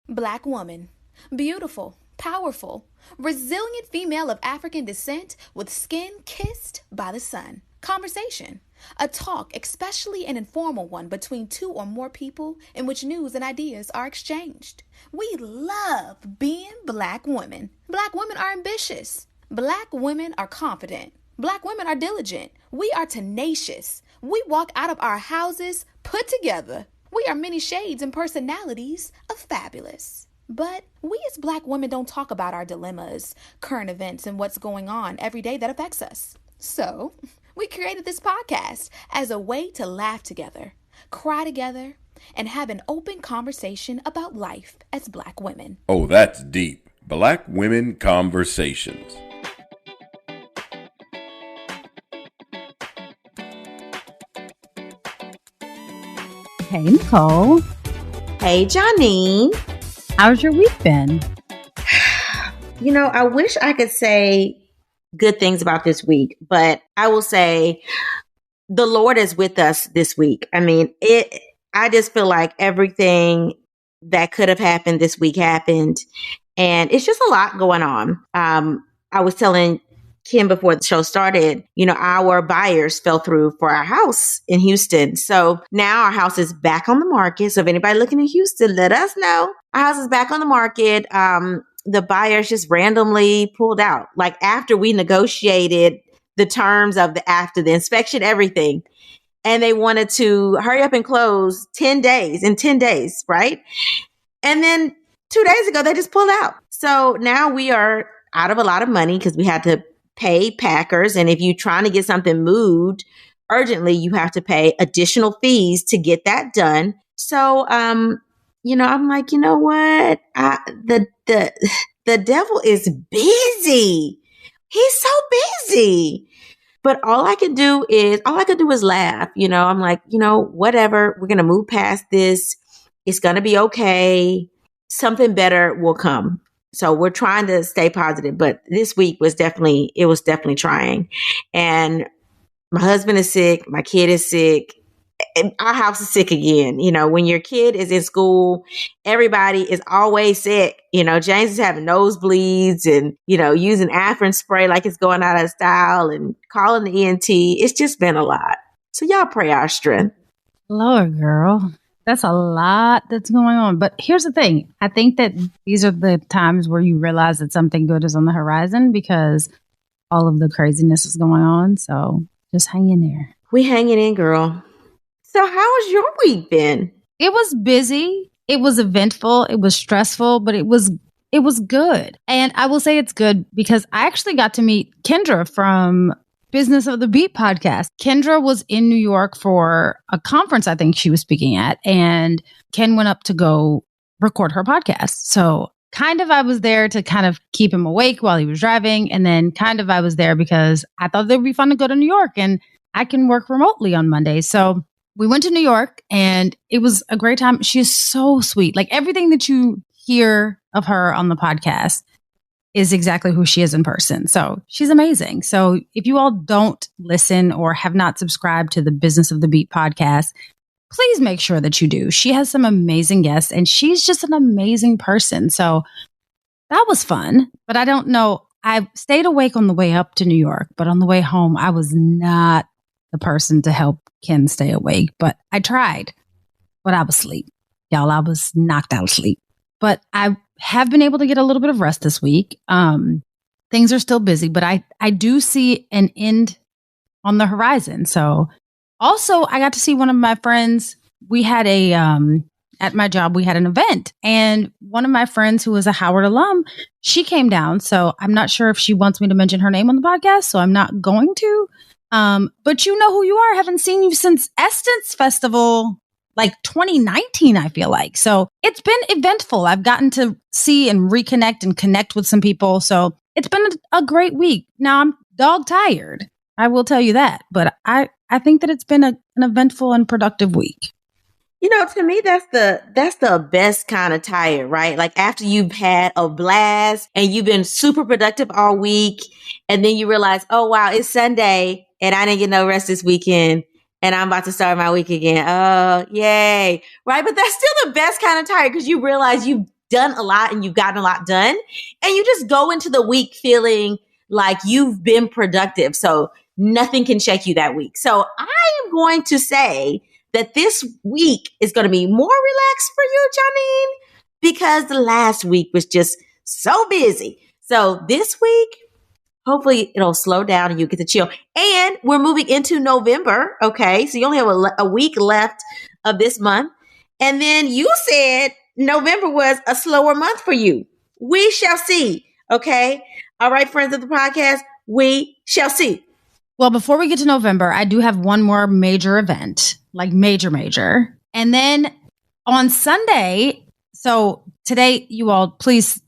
Black woman. Beautiful, powerful, resilient female of African descent with skin kissed by the sun. Conversation. A talk, especially an informal one between two or more people in which news and ideas are exchanged. We love being black women. Black women are ambitious. Black women are confident. Black women are diligent. We are tenacious. We walk out of our houses put together. We are many shades and personalities of fabulous. But we as black women don't talk about our dilemmas, current events, and what's going on every day that affects us. So, we created this podcast as a way to laugh together, cry together, and have an open conversation about life as black women. Oh, that's deep. Black Women Conversations. Hey, Nicole. Hey, Janine. How's your week been? You know, I wish I could say good things about this week, but I will say the Lord is with us this week. I mean, I just feel like everything that could have happened this week happened, and it's just a lot going on. I was telling Kim before the show started, you know, our buyers fell through for our house in Houston. So now our house is back on the market. So if anybody looking in Houston, let us know. Our house is back on the market. The buyers just randomly pulled out. Like after we negotiated the terms of after the inspection, everything. And they wanted to hurry up and close in 10 days, right? And then 2 days ago, they just pulled out. So now we are out of a lot of money because we had to pay packers. And if you're trying to get something moved urgently, you have to pay additional fees to get that done. So, you know, I'm like, you know what? The devil is busy. He's so busy. But all I can do is laugh. You know, I'm like, you know, whatever. We're going to move past this. It's going to be okay. Something better will come. So we're trying to stay positive, but this week was definitely trying. And my husband is sick. My kid is sick. And our house is sick again. You know, when your kid is in school, everybody is always sick. You know, James is having nosebleeds and, you know, using Afrin spray like it's going out of style and calling the ENT. It's just been a lot. So y'all pray our strength. Lord, girl. That's a lot that's going on. But here's the thing. I think that these are the times where you realize that something good is on the horizon because all of the craziness is going on. So just hang in there. We hanging in, girl. So how has your week been? It was busy. It was eventful. It was stressful, but it was good. And I will say it's good because I actually got to meet Kendra from Business of the Beat podcast. Kendra was in New York for a conference I think she was speaking at, and Ken went up to go record her podcast. So kind of I was there to kind of keep him awake while he was driving, and then kind of I was there because I thought it would be fun to go to New York, and I can work remotely on Mondays. So we went to New York, and it was a great time. She is so sweet. Like everything that you hear of her on the podcast is exactly who she is in person. So she's amazing. So if you all don't listen or have not subscribed to the Business of the Beat podcast, please make sure that you do. She has some amazing guests and she's just an amazing person. So that was fun, but I don't know. I stayed awake on the way up to New York, but on the way home, I was not the person to help Ken stay awake, but I tried, but I was asleep. Y'all, I was knocked out of sleep, but I have been able to get a little bit of rest this week. Things are still busy, but I do see an end on the horizon. So also I got to see one of my friends. We had at my job, we had an event, and one of my friends who was a Howard alum, she came down. So I'm not sure if she wants me to mention her name on the podcast. So I'm not going to, but you know who you are. I haven't seen you since Essence Festival, like 2019, I feel like. So it's been eventful. I've gotten to see and reconnect and connect with some people. So it's been a great week. Now I'm dog tired. I will tell you that. But I think that it's been an eventful and productive week. You know, to me, that's the best kind of tired, right? Like after you've had a blast and you've been super productive all week, and then you realize, oh, wow, it's Sunday and I didn't get no rest this weekend. And I'm about to start my week again. Oh, yay. Right. But that's still the best kind of tired because you realize you've done a lot and you've gotten a lot done. And you just go into the week feeling like you've been productive. So nothing can shake you that week. So I am going to say that this week is going to be more relaxed for you, Janine, because the last week was just so busy. So this week, hopefully it'll slow down and you get to chill. And we're moving into November. Okay. So you only have a week left of this month. And then you said November was a slower month for you. We shall see. Okay. All right, friends of the podcast, we shall see. Well, before we get to November, I do have one more major event, like major. And then on Sunday, so today, you all, please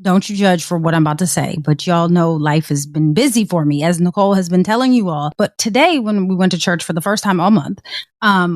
don't you judge for what I'm about to say, but y'all know life has been busy for me, as Nicole has been telling you all. But today, when we went to church for the first time all month,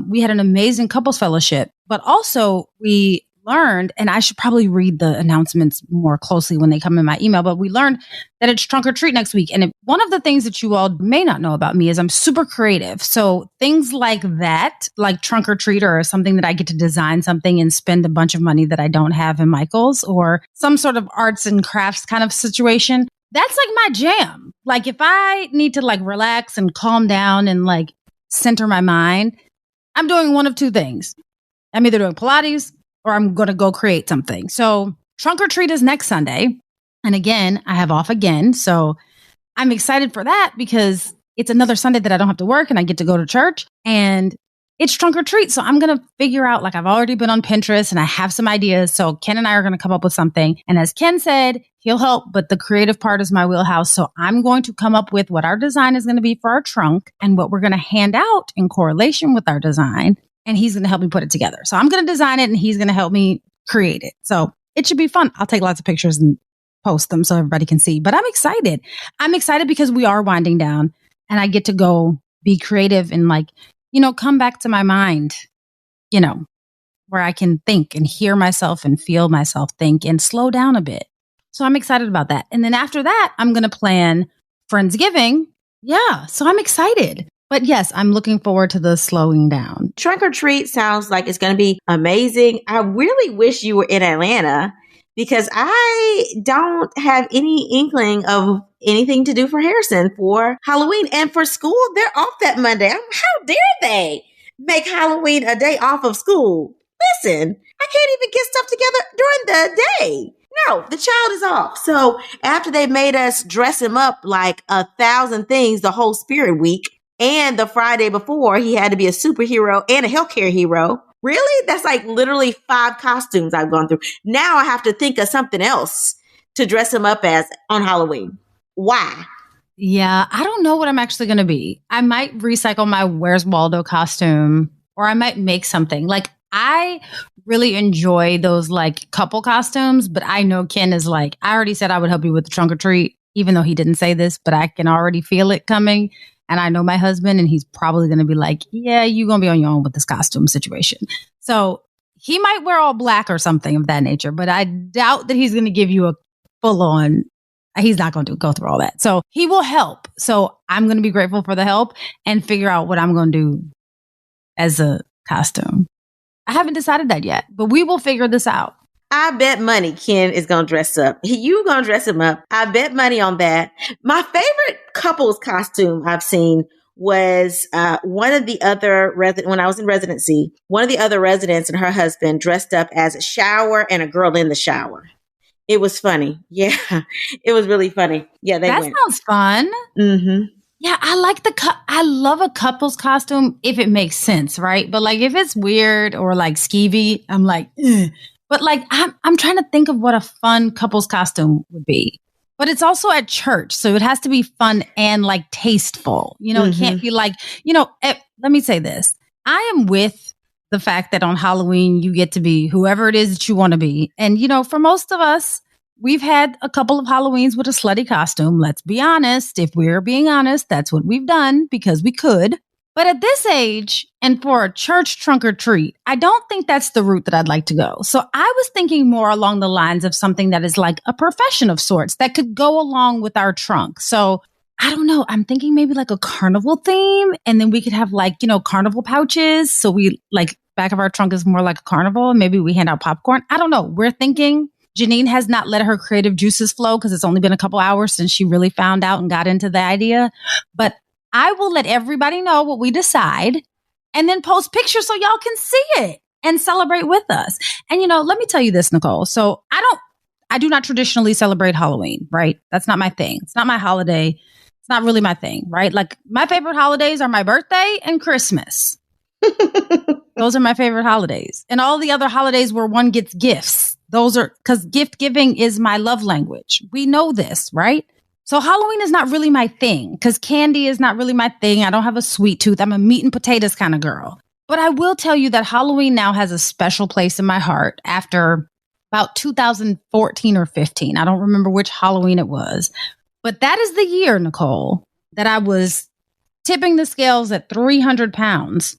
we had an amazing couples fellowship, but also we learned, and I should probably read the announcements more closely when they come in my email, but we learned that it's trunk or treat next week. And one of the things that you all may not know about me is I'm super creative. So things like that, like trunk or treat, or something that I get to design something and spend a bunch of money that I don't have in Michael's, or some sort of arts and crafts kind of situation, that's like my jam. Like if I need to like relax and calm down and like center my mind, I'm doing one of two things. I'm either doing Pilates or I'm going to go create something. So trunk or treat is next Sunday. And again, I have off again. So I'm excited for that because it's another Sunday that I don't have to work and I get to go to church and it's trunk or treat. So I'm going to figure out, like I've already been on Pinterest and I have some ideas. So Ken and I are going to come up with something. And as Ken said, he'll help, but the creative part is my wheelhouse. So I'm going to come up with what our design is going to be for our trunk and what we're going to hand out in correlation with our design. And he's going to help me put it together. So I'm going to design it and he's going to help me create it. So it should be fun. I'll take lots of pictures and post them so everybody can see. But I'm excited. I'm excited because we are winding down and I get to go be creative and like, come back to my mind, where I can think and hear myself and feel myself think and slow down a bit. So I'm excited about that. And then after that, I'm going to plan Friendsgiving. Yeah. So I'm excited. But yes, I'm looking forward to the slowing down. Trunk or treat sounds like it's going to be amazing. I really wish you were in Atlanta because I don't have any inkling of anything to do for Harrison for Halloween. And for school, they're off that Monday. How dare they make Halloween a day off of school? Listen, I can't even get stuff together during the day. No, the child is off. So after they made us dress him up like 1,000 things the whole spirit week, and the Friday before, he had to be a superhero and a healthcare hero. Really? That's like literally 5 costumes I've gone through. Now I have to think of something else to dress him up as on Halloween. Why? Yeah, I don't know what I'm actually going to be. I might recycle my Where's Waldo costume, or I might make something. Like, I really enjoy those like couple costumes, but I know Ken is like, I already said I would help you with the trunk or treat, even though he didn't say this, but I can already feel it coming. And I know my husband, and he's probably going to be like, yeah, you're going to be on your own with this costume situation. So he might wear all black or something of that nature, but I doubt that he's going to give you a full on, he's not going to go through all that. So he will help. So I'm going to be grateful for the help and figure out what I'm going to do as a costume. I haven't decided that yet, but we will figure this out. I bet money Ken is going to dress up. You going to dress him up. I bet money on that. My favorite couple's costume I've seen was one of the other when I was in residency, one of the other residents and her husband dressed up as a shower and a girl in the shower. It was funny. Yeah, it was really funny. Yeah, that sounds fun. Mm-hmm. Yeah, I like I love a couple's costume if it makes sense, right? But like if it's weird or like skeevy, I'm like, ugh. But like, I'm trying to think of what a fun couple's costume would be. But it's also at church. So it has to be fun and like tasteful. It can't be like, let me say this. I am with the fact that on Halloween, you get to be whoever it is that you want to be. And, for most of us, we've had a couple of Halloweens with a slutty costume. Let's be honest. If we're being honest, that's what we've done because we could. But at this age, and for a church trunk or treat, I don't think that's the route that I'd like to go. So I was thinking more along the lines of something that is like a profession of sorts that could go along with our trunk. So I don't know. I'm thinking maybe like a carnival theme. And then we could have like, carnival pouches. So we like back of our trunk is more like a carnival. Maybe we hand out popcorn. I don't know. We're thinking. Janine has not let her creative juices flow because it's only been a couple hours since she really found out and got into the idea. But I will let everybody know what we decide and then post pictures so y'all can see it and celebrate with us. And, let me tell you this, Nicole. So I do not traditionally celebrate Halloween, right? That's not my thing. It's not my holiday. It's not really my thing, right? Like my favorite holidays are my birthday and Christmas. Those are my favorite holidays. And all the other holidays where one gets gifts. Those are because gift giving is my love language. We know this, right? So Halloween is not really my thing because candy is not really my thing. I don't have a sweet tooth. I'm a meat and potatoes kind of girl. But I will tell you that Halloween now has a special place in my heart after about 2014 or 15. I don't remember which Halloween it was. But that is the year, Nicole, that I was tipping the scales at 300 pounds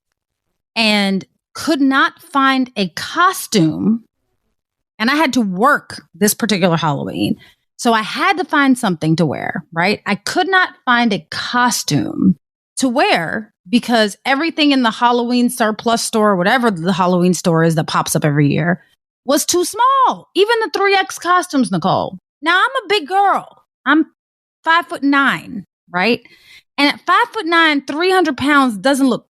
and could not find a costume. And I had to work this particular Halloween. So I had to find something to wear, right? I could not find a costume to wear because everything in the Halloween surplus store, whatever the Halloween store is that pops up every year, was too small. Even the 3X costumes, Nicole. Now I'm a big girl. I'm 5'9", right? And at 5'9", 300 pounds doesn't look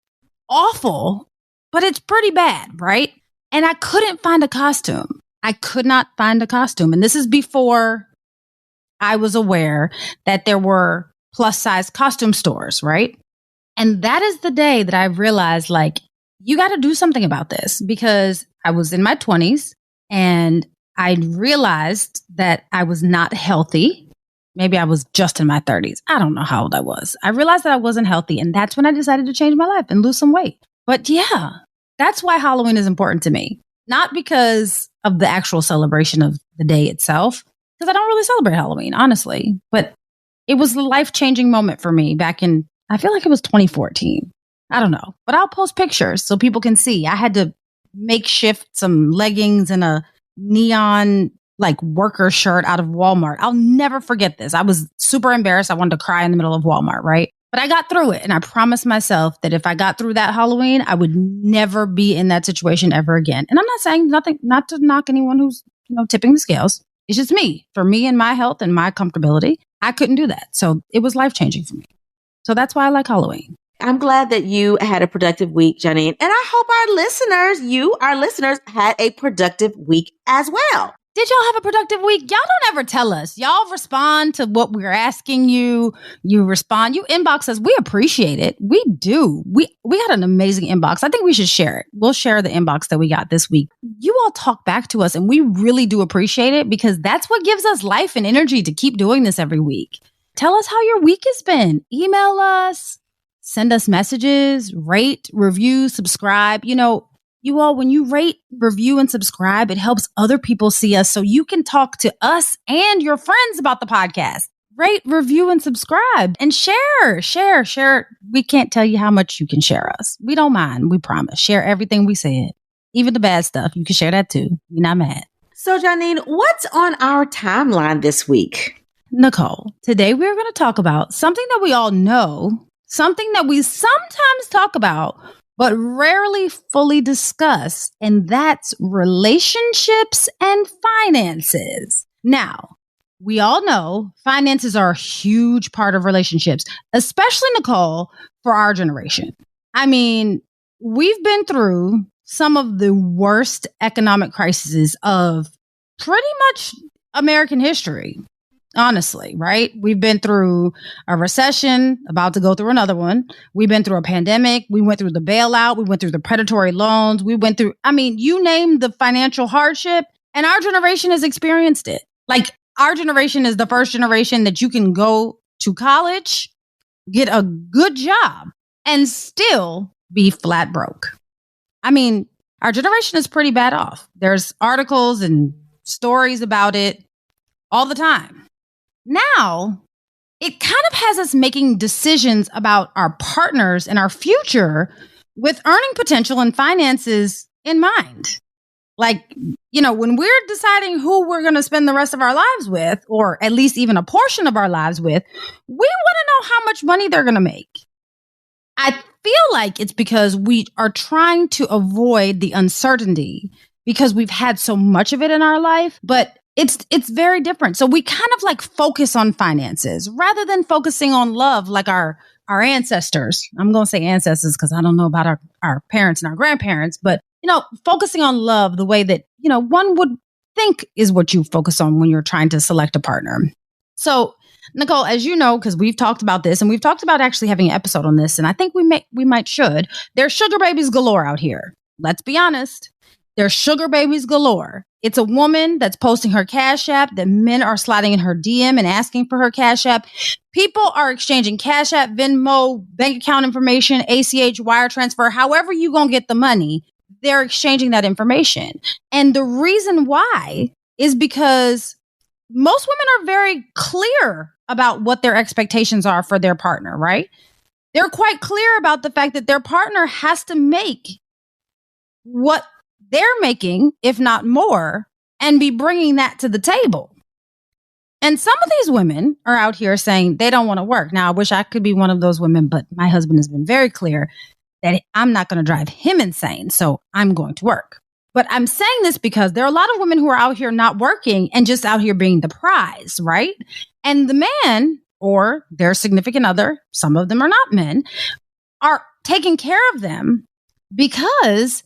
awful, but it's pretty bad, right? And I couldn't find a costume. I could not find a costume. And this is before I was aware that there were plus size costume stores, right? And that is the day that I realized, like, you got to do something about this because I was in my 20s and I realized that I was not healthy. Maybe I was just in my 30s. I don't know how old I was. I realized that I wasn't healthy. And that's when I decided to change my life and lose some weight. But yeah, that's why Halloween is important to me. Not because of the actual celebration of the day itself, because I don't really celebrate Halloween, honestly. But it was a life-changing moment for me back in, I feel like it was 2014. I don't know. But I'll post pictures so people can see. I had to makeshift some leggings and a neon worker shirt out of Walmart. I'll never forget this. I was super embarrassed. I wanted to cry in the middle of Walmart, right? But I got through it. And I promised myself that if I got through that Halloween, I would never be in that situation ever again. And I'm not saying nothing, not to knock anyone who's, tipping the scales. It's just me. For me and my health and my comfortability, I couldn't do that. So it was life-changing for me. So that's why I like Halloween. I'm glad that you had a productive week, Janine. And I hope our listeners, had a productive week as well. Did y'all have a productive week? Y'all don't ever tell us. Y'all respond to what we're asking you. You respond. You inbox us. We appreciate it. We do. We got an amazing inbox. I think we should share it. We'll share the inbox that we got this week. You all talk back to us, and we really do appreciate it because that's what gives us life and energy to keep doing this every week. Tell us how your week has been. Email us. Send us messages. Rate, review, subscribe. You all, when you rate, review, and subscribe, it helps other people see us so you can talk to us and your friends about the podcast. Rate, review, and subscribe and share. We can't tell you how much you can share us. We don't mind. We promise. Share everything we said. Even the bad stuff. You can share that too. We're not mad. So, Janine, what's on our timeline this week? Nicole, today we're going to talk about something that we all know, something that we sometimes talk about, but rarely fully discuss, and that's relationships and finances. Now, we all know finances are a huge part of relationships, especially, Nicole, for our generation. I mean, we've been through some of the worst economic crises of pretty much American history. Honestly, right? We've been through a recession, about to go through another one. We've been through a pandemic. We went through the bailout. We went through the predatory loans. We went through, you name the financial hardship, and our generation has experienced it. Our generation is the first generation that you can go to college, get a good job, and still be flat broke. Our generation is pretty bad off. There's articles and stories about it all the time. Now, it kind of has us making decisions about our partners and our future with earning potential and finances in mind. When we're deciding who we're going to spend the rest of our lives with, or at least even a portion of our lives with, we want to know how much money they're going to make. I feel like it's because we are trying to avoid the uncertainty because we've had so much of it in our life, but it's very different. So we kind of like focus on finances rather than focusing on love like our ancestors. I'm going to say ancestors because I don't know about our parents and our grandparents, but, focusing on love the way that, one would think is what you focus on when you're trying to select a partner. So, Nicole, as you know, because we've talked about this and we've talked about actually having an episode on this, and I think we might should. There's sugar babies galore out here. Let's be honest. There's sugar babies galore. It's a woman that's posting her Cash App that men are sliding in her DM and asking for her Cash App. People are exchanging Cash App, Venmo, bank account information, ACH, wire transfer, however you going to get the money. They're exchanging that information. And the reason why is because most women are very clear about what their expectations are for their partner, right? They're quite clear about the fact that their partner has to make what they're making, if not more, and be bringing that to the table. And some of these women are out here saying they don't want to work. Now, I wish I could be one of those women, but my husband has been very clear that I'm not going to drive him insane, so I'm going to work. But I'm saying this because there are a lot of women who are out here not working and just out here being the prize, right? And the man or their significant other, some of them are not men, are taking care of them because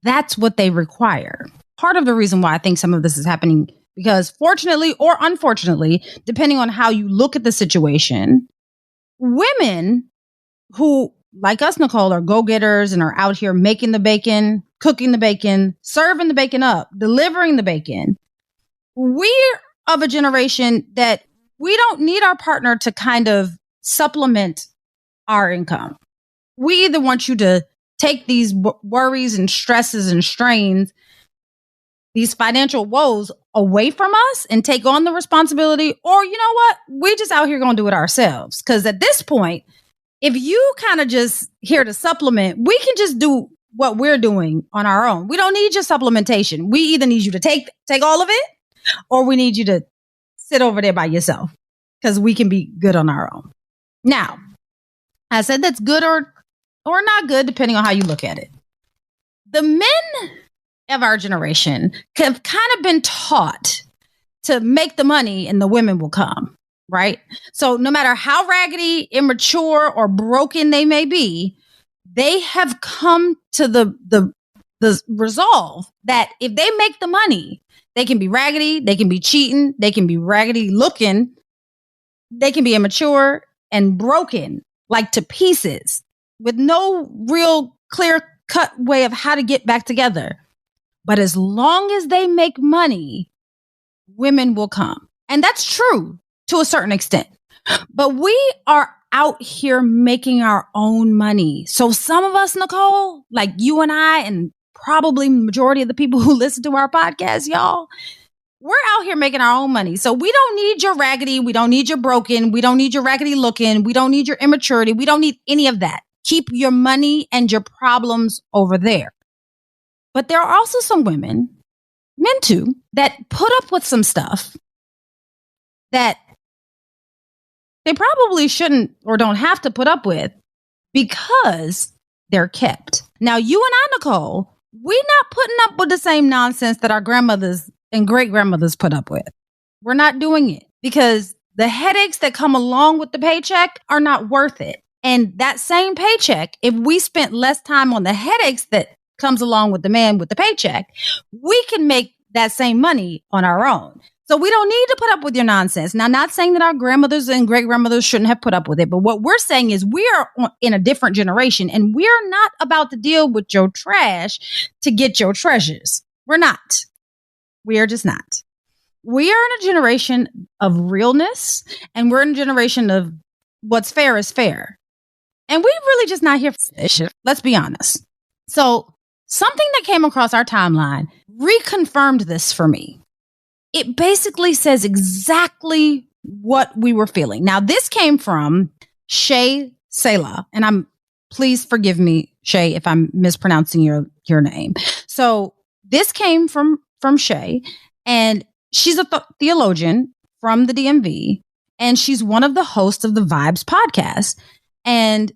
that's what they require. Part of the reason why I think some of this is happening, because fortunately or unfortunately, depending on how you look at the situation, women who, like us, Nicole, are go-getters and are out here making the bacon, cooking the bacon, serving the bacon up, delivering the bacon. We're of a generation that we don't need our partner to kind of supplement our income. We either want you to take these worries and stresses and strains, these financial woes away from us and take on the responsibility, or you know what? We just out here going to do it ourselves. Because at this point, if you kind of just here to supplement, we can just do what we're doing on our own. We don't need your supplementation. We either need you to take all of it, or we need you to sit over there by yourself because we can be good on our own. Now, I said that's good or not good, depending on how you look at it. The men of our generation have kind of been taught to make the money and the women will come, right? So no matter how raggedy, immature, or broken they may be, they have come to the resolve that if they make the money, they can be raggedy, they can be cheating, they can be raggedy looking, they can be immature and broken, like to pieces, with no real clear-cut way of how to get back together. But as long as they make money, women will come. And that's true to a certain extent. But we are out here making our own money. So some of us, Nicole, like you and I, and probably majority of the people who listen to our podcast, y'all, we're out here making our own money. So we don't need your raggedy. We don't need your broken. We don't need your raggedy looking. We don't need your immaturity. We don't need any of that. Keep your money and your problems over there. But there are also some women, men too, that put up with some stuff that they probably shouldn't or don't have to put up with because they're kept. Now, you and I, Nicole, we're not putting up with the same nonsense that our grandmothers and great-grandmothers put up with. We're not doing it because the headaches that come along with the paycheck are not worth it. And that same paycheck, if we spent less time on the headaches that comes along with the man with the paycheck, we can make that same money on our own. So we don't need to put up with your nonsense. Now, not saying that our grandmothers and great-grandmothers shouldn't have put up with it, but what we're saying is we are in a different generation and we're not about to deal with your trash to get your treasures. We're not. We are just not. We are in a generation of realness and we're in a generation of what's fair is fair. And we're really just not here for this shit. Let's be honest. So something that came across our timeline reconfirmed this for me. It basically says exactly what we were feeling. Now, this came from Shay Selah, and please forgive me, Shay, if I'm mispronouncing your name. So this came from Shay, and she's a theologian from the DMV, and she's one of the hosts of the Vibes podcast. And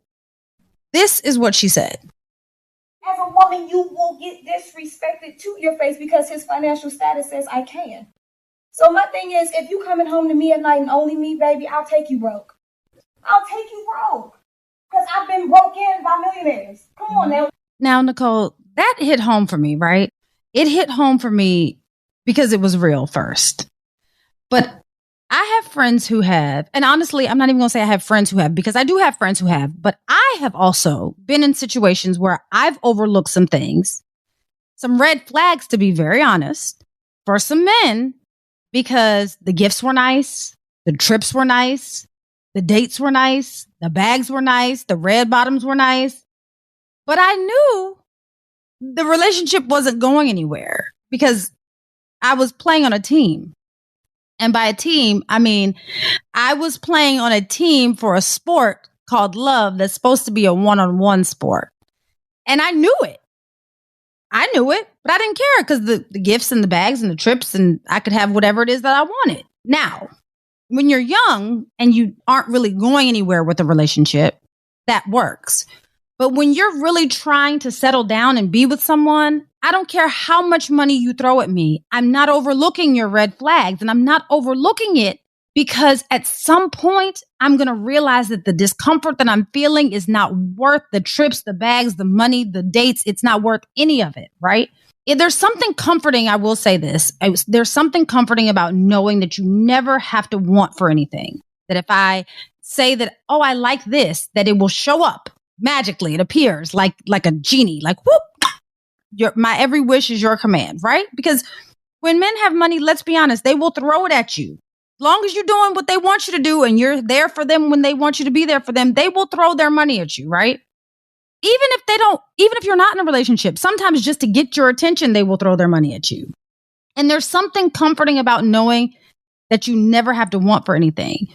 This is what she said. As a woman, you will get disrespected to your face because his financial status says I can. So my thing is, if you coming home to me at night and only me, baby, I'll take you broke. I'll take you broke. Because I've been broke in by millionaires. Come on now. Now, Nicole, that hit home for me, right? It hit home for me because it was real first. But I have friends who have, and honestly, I'm not even going to say I have friends who have, because I do have friends who have, but I have also been in situations where I've overlooked some things, some red flags, to be very honest, for some men, because the gifts were nice, the trips were nice, the dates were nice, the bags were nice, the red bottoms were nice. But I knew the relationship wasn't going anywhere because I was playing on a team. And by a team, I mean, I was playing on a team for a sport called love that's supposed to be a one-on-one sport. And I knew it. I knew it, but I didn't care because the gifts and the bags and the trips, and I could have whatever it is that I wanted. Now, when you're young and you aren't really going anywhere with a relationship, that works. But when you're really trying to settle down and be with someone, I don't care how much money you throw at me. I'm not overlooking your red flags, and I'm not overlooking it because at some point I'm going to realize that the discomfort that I'm feeling is not worth the trips, the bags, the money, the dates. It's not worth any of it, right? There's something comforting. I will say this. There's something comforting about knowing that you never have to want for anything. That if I say that, oh, I like this, that it will show up. Magically, it appears like a genie, like whoop, my every wish is your command, right? Because when men have money, let's be honest, they will throw it at you. As long as you're doing what they want you to do and you're there for them when they want you to be there for them, they will throw their money at you, right? Even if you're not in a relationship, sometimes just to get your attention, they will throw their money at you. And there's something comforting about knowing that you never have to want for anything.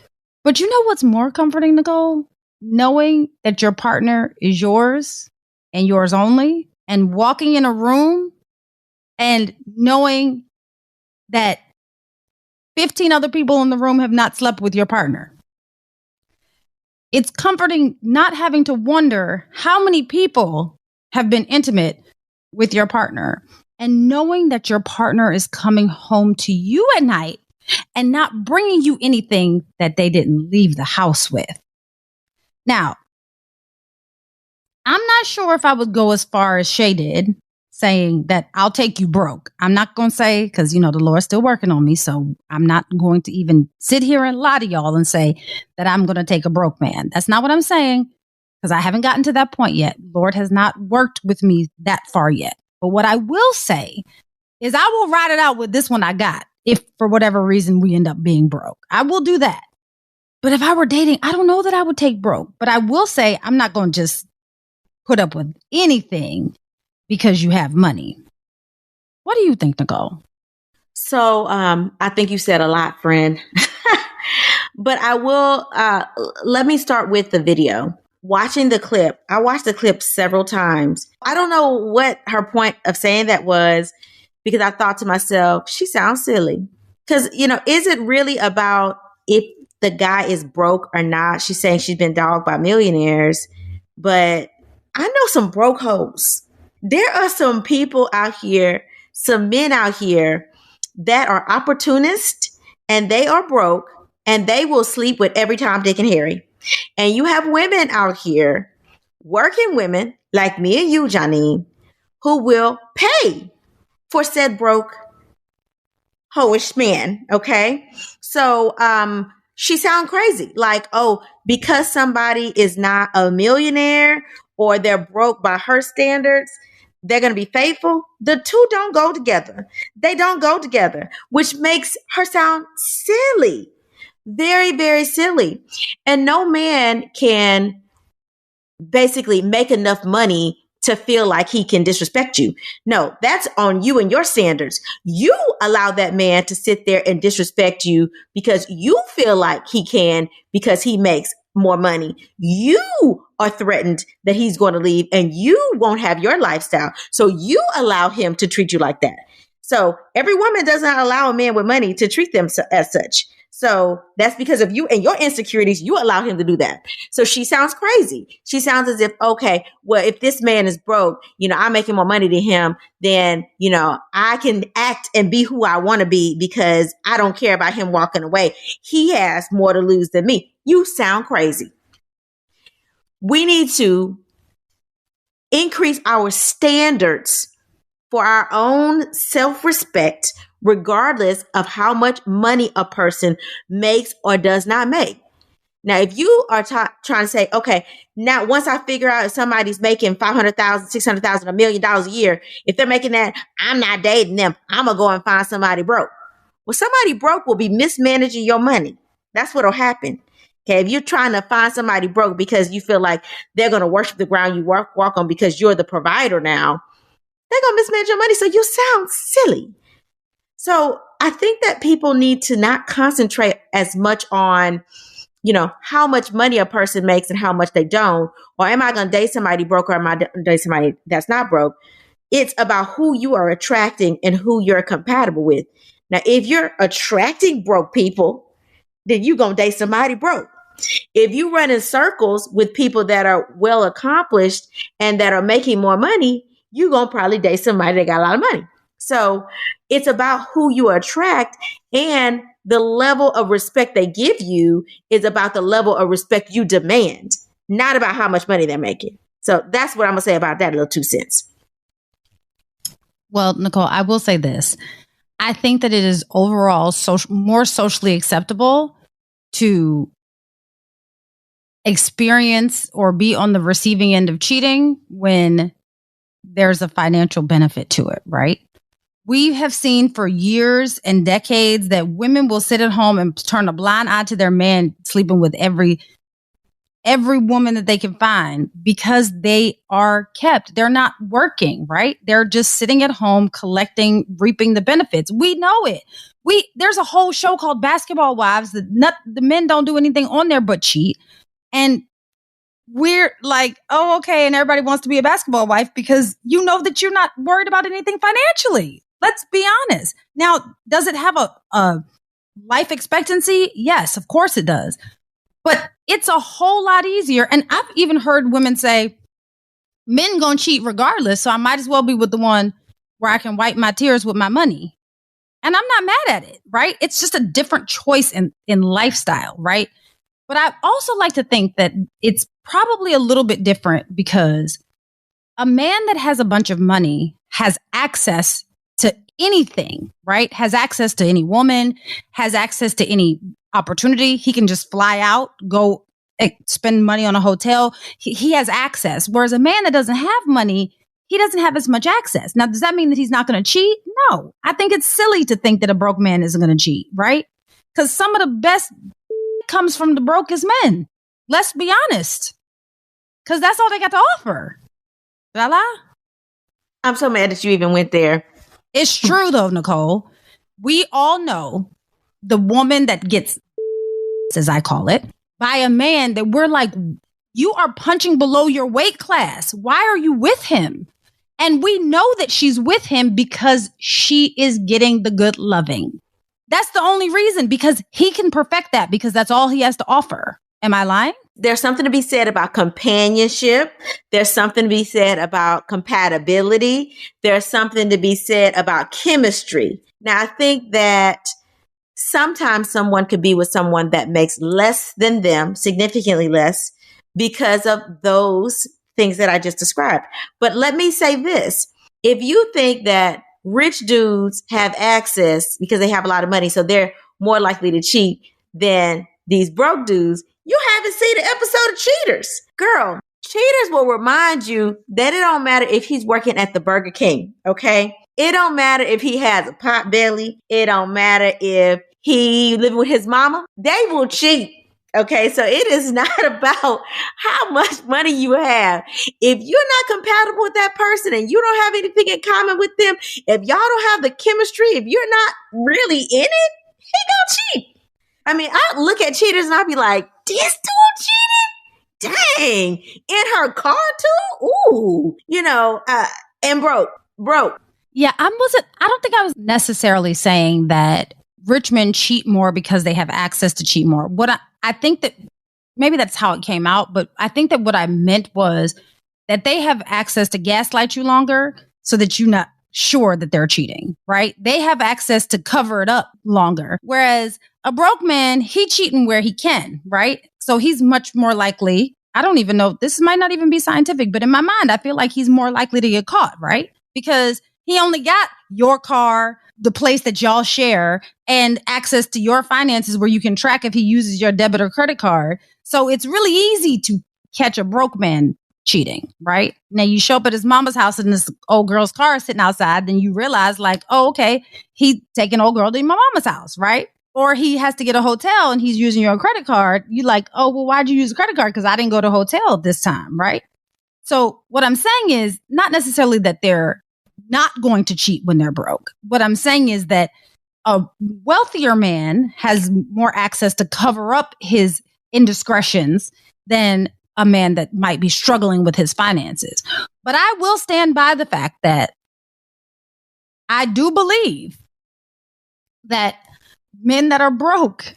But you know what's more comforting, Nicole? Knowing that your partner is yours and yours only, and walking in a room and knowing that 15 other people in the room have not slept with your partner. It's comforting not having to wonder how many people have been intimate with your partner, and knowing that your partner is coming home to you at night and not bringing you anything that they didn't leave the house with. Now, I'm not sure if I would go as far as Shay did, saying that I'll take you broke. I'm not going to say, because, the Lord's still working on me, so I'm not going to even sit here and lie to y'all and say that I'm going to take a broke man. That's not what I'm saying, because I haven't gotten to that point yet. Lord has not worked with me that far yet. But what I will say is I will ride it out with this one I got if for whatever reason we end up being broke. I will do that. But if I were dating, I don't know that I would take broke. But I will say I'm not going to just put up with anything because you have money. What do you think, Nicole? So I think you said a lot, friend. But I will, let me start with the video. Watching the clip, I watched the clip several times. I don't know what her point of saying that was, because I thought to myself, she sounds silly. Because, is it really about if the guy is broke or not? She's saying she's been dogged by millionaires, but I know some broke hoes. There are some people out here, some men out here that are opportunists, and they are broke, and they will sleep with every Tom, Dick, and Harry. And you have women out here, working women like me and you, Janine, who will pay for said broke hoish man. Okay. So, she sound crazy. Like, oh, because somebody is not a millionaire or they're broke by her standards, they're going to be faithful. The two don't go together. They don't go together, which makes her sound silly. Very, very silly. And no man can basically make enough money to feel like he can disrespect you. No, that's on you and your standards. You allow that man to sit there and disrespect you because you feel like he can, because he makes more money. You are threatened that he's going to leave and you won't have your lifestyle. So you allow him to treat you like that. So every woman does not allow a man with money to treat them as such. So that's because of you and your insecurities, you allow him to do that. So she sounds crazy. She sounds as if, okay, well, if this man is broke, I'm making more money than him, then, I can act and be who I want to be because I don't care about him walking away. He has more to lose than me. You sound crazy. We need to increase our standards for our own self-respect, regardless of how much money a person makes or does not make. Now, if you are trying to say, okay, now once I figure out if somebody's making $500,000, $600,000, $1 million a year, if they're making that, I'm not dating them. I'm going to go and find somebody broke. Well, somebody broke will be mismanaging your money. That's what'll happen. Okay, if you're trying to find somebody broke because you feel like they're going to worship the ground you walk on because you're the provider now, they're going to mismanage your money. So you sound silly. So I think that people need to not concentrate as much on, how much money a person makes and how much they don't. Or am I going to date somebody broke or am I going to date somebody that's not broke? It's about who you are attracting and who you're compatible with. Now, if you're attracting broke people, then you're going to date somebody broke. If you run in circles with people that are well accomplished and that are making more money, you're going to probably date somebody that got a lot of money. So it's about who you attract, and the level of respect they give you is about the level of respect you demand, not about how much money they're making. So that's what I'm going to say about that little 2 cents. Well, Nicole, I will say this. I think that it is overall more socially acceptable to experience or be on the receiving end of cheating when there's a financial benefit to it, right? We have seen for years and decades that women will sit at home and turn a blind eye to their man sleeping with every woman that they can find because they are kept. They're not working, right? They're just sitting at home reaping the benefits. We know it. There's a whole show called Basketball Wives that the men don't do anything on there but cheat. And we're like, oh, okay. And everybody wants to be a basketball wife because you know that you're not worried about anything financially. Let's be honest. Now, does it have a life expectancy? Yes, of course it does. But it's a whole lot easier. And I've even heard women say, men gonna cheat regardless, so I might as well be with the one where I can wipe my tears with my money. And I'm not mad at it, right? It's just a different choice in lifestyle, right? But I also like to think that it's probably a little bit different because a man that has a bunch of money has access to anything, right? Has access to any woman, has access to any opportunity. He can just fly out, go spend money on a hotel. He has access. Whereas a man that doesn't have money, he doesn't have as much access. Now, does that mean that he's not going to cheat? No. I think it's silly to think that a broke man isn't going to cheat, right? Because some of the best comes from the brokest men. Let's be honest. Because that's all they got to offer. Did I lie? I'm so mad that you even went there. It's true, though, Nicole. We all know the woman that gets, as I call it, by a man that we're like, you are punching below your weight class. Why are you with him? And we know that she's with him because she is getting the good loving. That's the only reason, because he can perfect that, because that's all he has to offer. Am I lying? There's something to be said about companionship. There's something to be said about compatibility. There's something to be said about chemistry. Now, I think that sometimes someone could be with someone that makes less than them, significantly less, because of those things that I just described. But let me say this. If you think that rich dudes have access because they have a lot of money, so they're more likely to cheat than these broke dudes, you haven't seen an episode of Cheaters. Girl, Cheaters will remind you that it don't matter if he's working at the Burger King, okay? It don't matter if he has a pot belly. It don't matter if he living with his mama. They will cheat. Okay, so it is not about how much money you have. If you're not compatible with that person and you don't have anything in common with them, if y'all don't have the chemistry, if you're not really in it, he gonna cheat. I mean, I look at Cheaters and I'll be like, this dude cheated? Dang. In her car too? Ooh. And broke. Yeah, I don't think I was necessarily saying that rich men cheat more because they have access to cheat more. I think that maybe that's how it came out, but I think that what I meant was that they have access to gaslight you longer so that you're not sure that they're cheating, right? They have access to cover it up longer. Whereas a broke man, he cheating where he can, right? So he's much more likely, I don't even know, this might not even be scientific, but in my mind, I feel like he's more likely to get caught, right? Because he only got your car, the place that y'all share, and access to your finances where you can track if he uses your debit or credit card. So it's really easy to catch a broke man cheating, right? Now you show up at his mama's house and this old girl's car is sitting outside, then you realize like, oh, okay, he's taking old girl to my mama's house, right? Or he has to get a hotel and he's using your credit card. You like, oh, well, why'd you use a credit card? Because I didn't go to a hotel this time, right? So what I'm saying is not necessarily that they're not going to cheat when they're broke. What I'm saying is that a wealthier man has more access to cover up his indiscretions than a man that might be struggling with his finances. But I will stand by the fact that I do believe that men that are broke,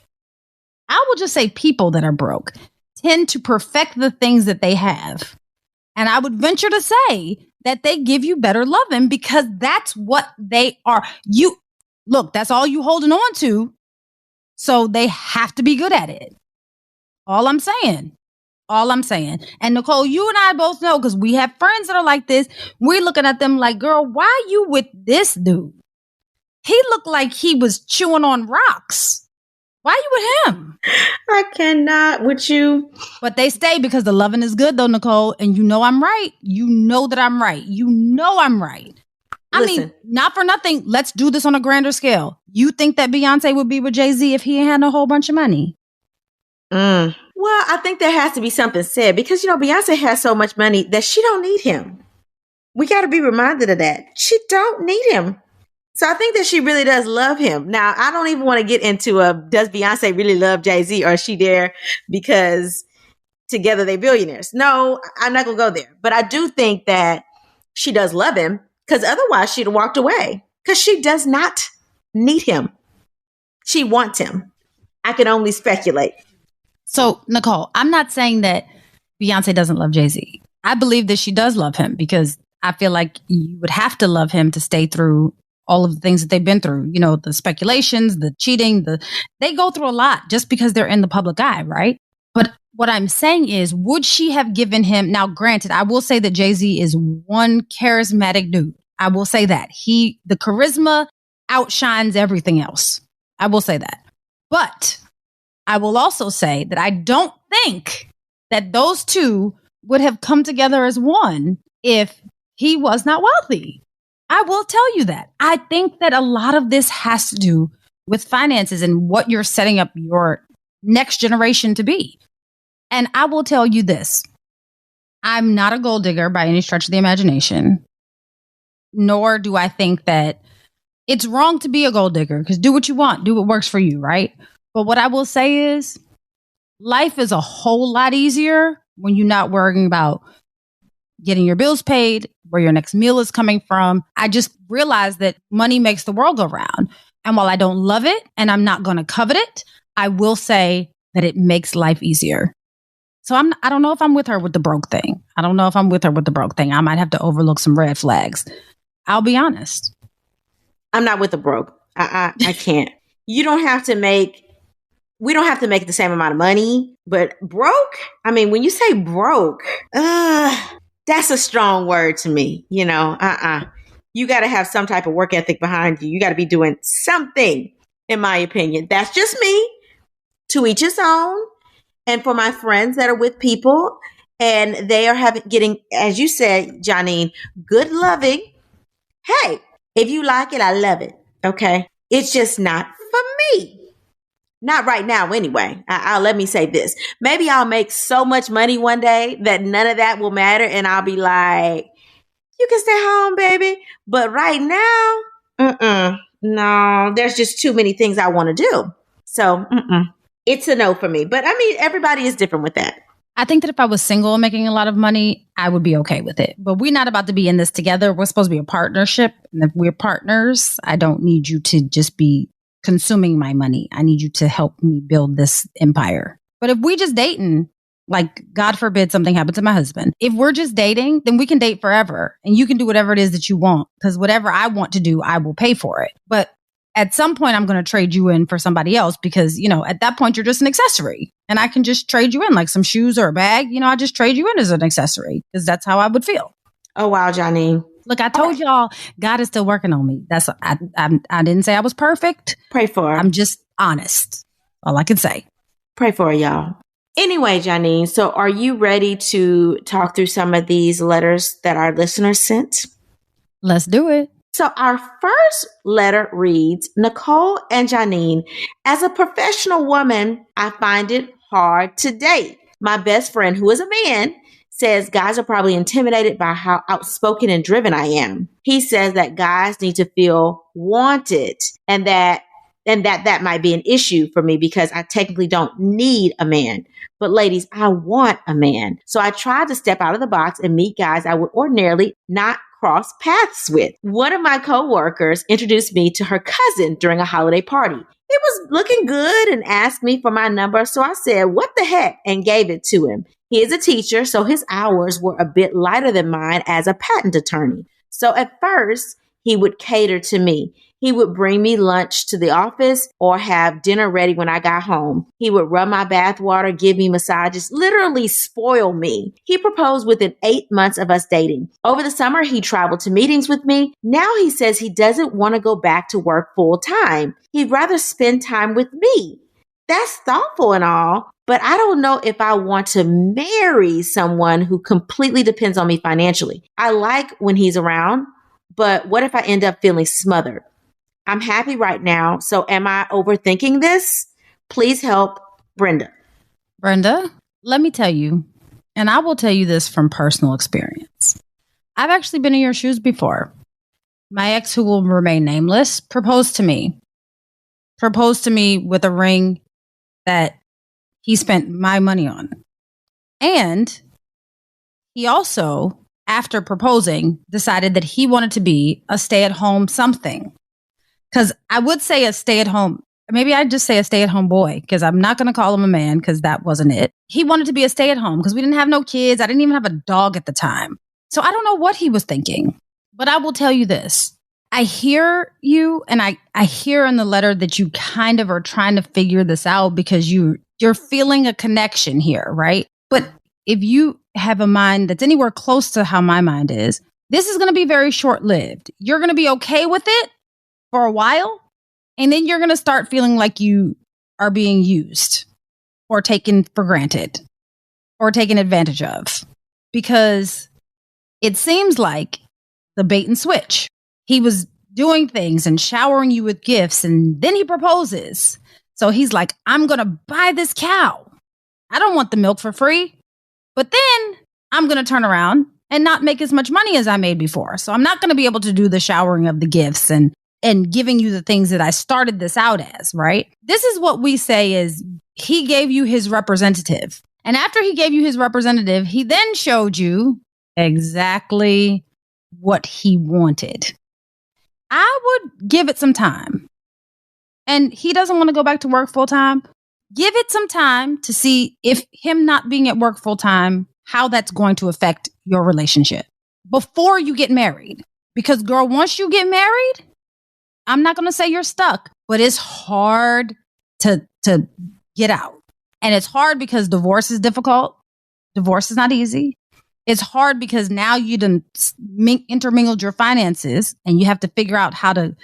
I will just say people that are broke, tend to perfect the things that they have. And I would venture to say that they give you better loving because that's what they are. Look, that's all you holding on to. So they have to be good at it. All I'm saying. And Nicole, you and I both know because we have friends that are like this. We're looking at them like, girl, why are you with this dude? He looked like he was chewing on rocks. Why are you with him? I cannot with you. But they stay because the loving is good though, Nicole. And you know I'm right. You know that I'm right. You know I'm right. I mean, not for nothing. Let's do this on a grander scale. You think that Beyonce would be with Jay-Z if he had a whole bunch of money? Well, I think there has to be something said because, Beyonce has so much money that she don't need him. We got to be reminded of that. She don't need him. So I think that she really does love him. Now, I don't even want to get into does Beyonce really love Jay-Z or is she there because together they billionaires? No, I'm not going to go there. But I do think that she does love him because otherwise she'd have walked away because she does not need him. She wants him. I can only speculate. So, Nicole, I'm not saying that Beyonce doesn't love Jay-Z. I believe that she does love him because I feel like you would have to love him to stay through all of the things that they've been through, the speculations, the cheating, they go through a lot just because they're in the public eye, right? But what I'm saying is, would she have given him, now granted, I will say that Jay-Z is one charismatic dude. I will say that. The charisma outshines everything else. I will say that. But I will also say that I don't think that those two would have come together as one if he was not wealthy. I will tell you that. I think that a lot of this has to do with finances and what you're setting up your next generation to be. And I will tell you this. I'm not a gold digger by any stretch of the imagination, nor do I think that it's wrong to be a gold digger because do what you want, do what works for you, right? But what I will say is life is a whole lot easier when you're not worrying about getting your bills paid, where your next meal is coming from. I just realized that money makes the world go round. And while I don't love it and I'm not going to covet it, I will say that it makes life easier. So I don't know if I'm with her with the broke thing. I might have to overlook some red flags. I'll be honest. I'm not with the broke. I can't. We don't have to make the same amount of money, but broke? I mean, when you say broke, that's a strong word to me. You got to have some type of work ethic behind you. You got to be doing something, in my opinion. That's just me. To each his own. And for my friends that are with people and they are getting, as you said, Janine, good loving. Hey, if you like it, I love it. Okay. It's just not for me. Not right now, anyway. Let me say this. Maybe I'll make so much money one day that none of that will matter. And I'll be like, you can stay home, baby. But right now, no, there's just too many things I want to do. So, it's a no for me. But I mean, everybody is different with that. I think that if I was single and making a lot of money, I would be okay with it. But we're not about to be in this together. We're supposed to be a partnership. And if we're partners, I don't need you to just be consuming my money. I need you to help me build this empire. But if we just dating, like God forbid something happened to my husband, if we're just dating, then we can date forever and you can do whatever it is that you want, because whatever I want to do, I will pay for it. But at some point, I'm going to trade you in for somebody else because, at that point, you're just an accessory and I can just trade you in like some shoes or a bag. I just trade you in as an accessory because that's how I would feel. Oh, wow, Johnny. Look, I told y'all God is still working on me. I didn't say I was perfect. Pray for her. I'm just honest. All I can say. Pray for her, y'all. Anyway, Janine, so are you ready to talk through some of these letters that our listeners sent? Let's do it. So our first letter reads, Nicole and Janine, as a professional woman, I find it hard to date. My best friend, who is a man, says guys are probably intimidated by how outspoken and driven I am. He says that guys need to feel wanted and that might be an issue for me because I technically don't need a man. But ladies, I want a man. So I tried to step out of the box and meet guys I would ordinarily not cross paths with. One of my coworkers introduced me to her cousin during a holiday party. It was looking good and asked me for my number. So I said, what the heck? And gave it to him. He is a teacher, so his hours were a bit lighter than mine as a patent attorney. So at first, he would cater to me. He would bring me lunch to the office or have dinner ready when I got home. He would rub my bath water, give me massages, literally spoil me. He proposed within 8 months of us dating. Over the summer, he traveled to meetings with me. Now he says he doesn't want to go back to work full time. He'd rather spend time with me. That's thoughtful and all, but I don't know if I want to marry someone who completely depends on me financially. I like when he's around, but what if I end up feeling smothered? I'm happy right now. So am I overthinking this? Please help, Brenda. Brenda, let me tell you, and I will tell you this from personal experience. I've actually been in your shoes before. My ex, who will remain nameless, proposed to me. Proposed to me with a ring that he spent my money on. And he also, after proposing, decided that he wanted to be a stay-at-home something. Because I would say a stay-at-home, maybe I'd just say a stay-at-home boy, because I'm not going to call him a man, because that wasn't it. He wanted to be a stay-at-home, because we didn't have no kids. I didn't even have a dog at the time. So I don't know what he was thinking. But I will tell you this. I hear you, and I hear in the letter that you kind of are trying to figure this out because you're feeling a connection here, right? But if you have a mind that's anywhere close to how my mind is, this is going to be very short-lived. You're going to be okay with it for a while, and then you're going to start feeling like you are being used or taken for granted or taken advantage of, because it seems like the bait and switch. He was doing things and showering you with gifts, and then he proposes. So he's like, I'm going to buy this cow. I don't want the milk for free, but then I'm going to turn around and not make as much money as I made before. So I'm not going to be able to do the showering of the gifts and giving you the things that I started this out as, right? This is what we say is he gave you his representative. And after he gave you his representative, he then showed you exactly what he wanted. I would give it some time. And he doesn't want to go back to work full time. Give it some time to see if him not being at work full time, how that's going to affect your relationship before you get married. Because girl, once you get married, I'm not going to say you're stuck, but it's hard to get out. And it's hard because divorce is difficult. Divorce is not easy. It's hard because now you done intermingled your finances and you have to figure out how to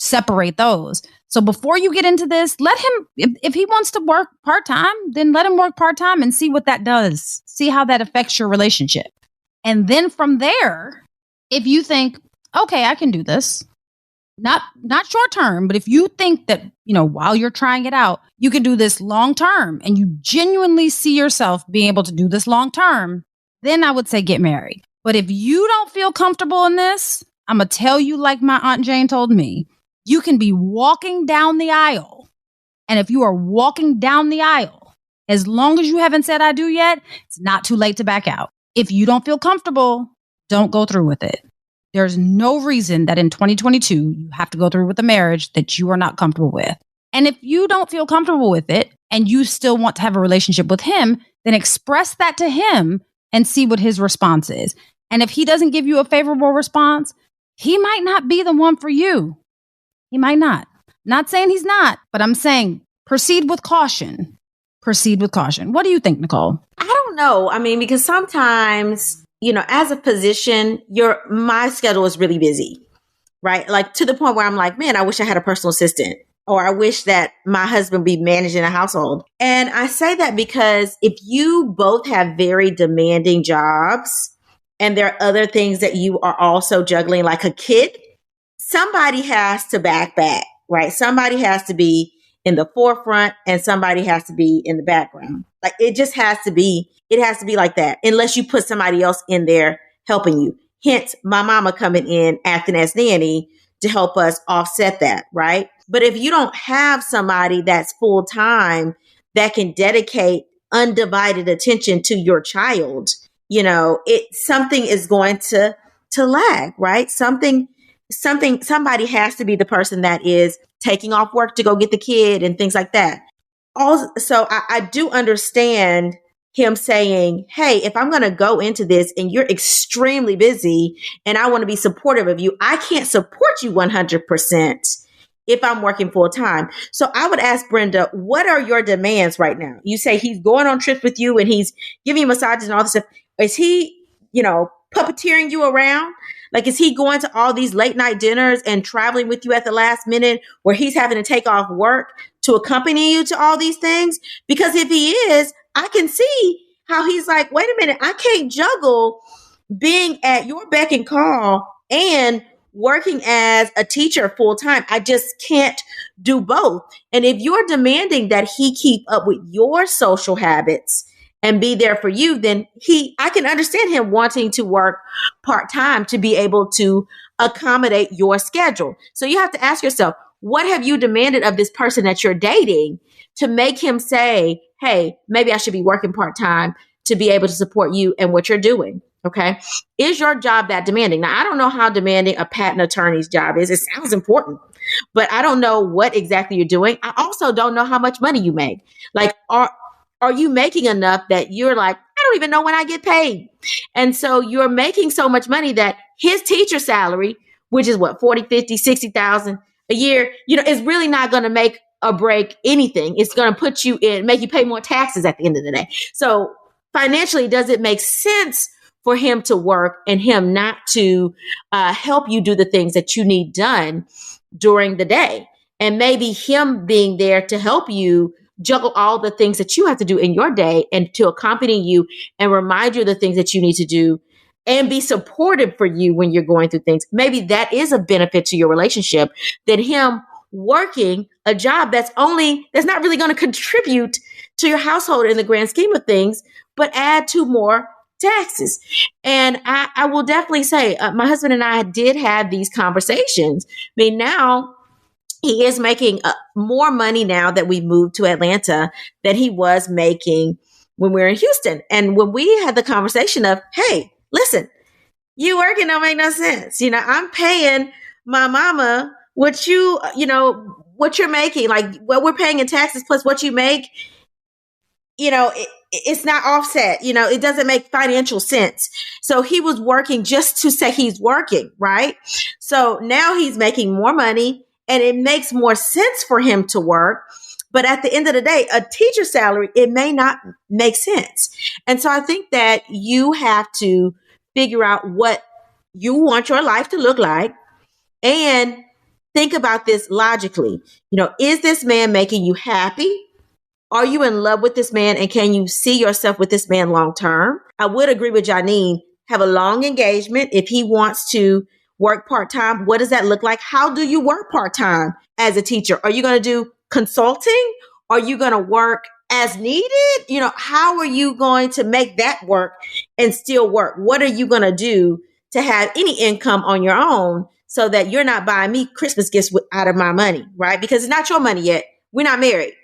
separate those. So before you get into this, let him, if he wants to work part-time, then let him work part-time and see what that does. See how that affects your relationship. And then from there, if you think, okay, I can do this, not short term, but if you think that, while you're trying it out, you can do this long term and you genuinely see yourself being able to do this long term, then I would say get married. But if you don't feel comfortable in this, I'm going to tell you like my Aunt Jane told me, you can be walking down the aisle. And if you are walking down the aisle, as long as you haven't said I do yet, it's not too late to back out. If you don't feel comfortable, don't go through with it. There's no reason that in 2022 you have to go through with a marriage that you are not comfortable with. And if you don't feel comfortable with it and you still want to have a relationship with him, then express that to him and see what his response is. And if he doesn't give you a favorable response, he might not be the one for you. He might not. Not saying he's not, but I'm saying proceed with caution. Proceed with caution. What do you think, Nicole? I don't know. I mean, because sometimes, as a physician, my schedule is really busy, right? Like to the point where I'm like, man, I wish I had a personal assistant, or I wish that my husband be managing a household. And I say that because if you both have very demanding jobs and there are other things that you are also juggling, like a kid, somebody has to back, right? Somebody has to be in the forefront and somebody has to be in the background. Like it just has to be like that, unless you put somebody else in there helping you. Hence, my mama coming in acting as nanny to help us offset that, right? But if you don't have somebody that's full time that can dedicate undivided attention to your child, something is going to lag, right? Somebody has to be the person that is taking off work to go get the kid and things like that. Also, I do understand him saying, hey, if I'm going to go into this and you're extremely busy and I want to be supportive of you, I can't support you 100% if I'm working full time. So I would ask Brenda, what are your demands right now? You say he's going on trips with you and he's giving you massages and all this stuff. Is he, puppeteering you around? Like, is he going to all these late night dinners and traveling with you at the last minute where he's having to take off work to accompany you to all these things? Because if he is, I can see how he's like, wait a minute, I can't juggle being at your beck and call and working as a teacher full time. I just can't do both. And if you're demanding that he keep up with your social habits and be there for you, then I can understand him wanting to work part-time to be able to accommodate your schedule. So you have to ask yourself, what have you demanded of this person that you're dating to make him say, hey, maybe I should be working part-time to be able to support you and what you're doing? Okay. Is your job that demanding? Now, I don't know how demanding a patent attorney's job is. It sounds important, but I don't know what exactly you're doing. I also don't know how much money you make. Like, are you making enough that you're like, I don't even know when I get paid? And so you're making so much money that his teacher salary, which is what, 40, 50, 60,000 a year, is really not going to make or break anything. It's going to make you pay more taxes at the end of the day. So financially, does it make sense for him to work and him not to help you do the things that you need done during the day? And maybe him being there to help you juggle all the things that you have to do in your day and to accompany you and remind you of the things that you need to do and be supportive for you when you're going through things. Maybe that is a benefit to your relationship than him working a job that's not really going to contribute to your household in the grand scheme of things, but add to more taxes. And I will definitely say, my husband and I did have these conversations. I mean, now he is making more money now that we moved to Atlanta than he was making when we were in Houston. And when we had the conversation of, hey, listen, you working don't make no sense. I'm paying my mama what what you're making, like what we're paying in taxes plus what you make, it's not offset. It doesn't make financial sense. So he was working just to say he's working, right? So now he's making more money and it makes more sense for him to work. But at the end of the day, a teacher salary, it may not make sense. And so I think that you have to figure out what you want your life to look like and think about this logically. Is this man making you happy? Are you in love with this man? And can you see yourself with this man long term? I would agree with Janine, have a long engagement. If he wants to work part-time, what does that look like? How do you work part-time as a teacher? Are you going to do consulting? Are you going to work as needed? How are you going to make that work and still work? What are you going to do to have any income on your own so that you're not buying me Christmas gifts out of my money, right? Because it's not your money yet. We're not married.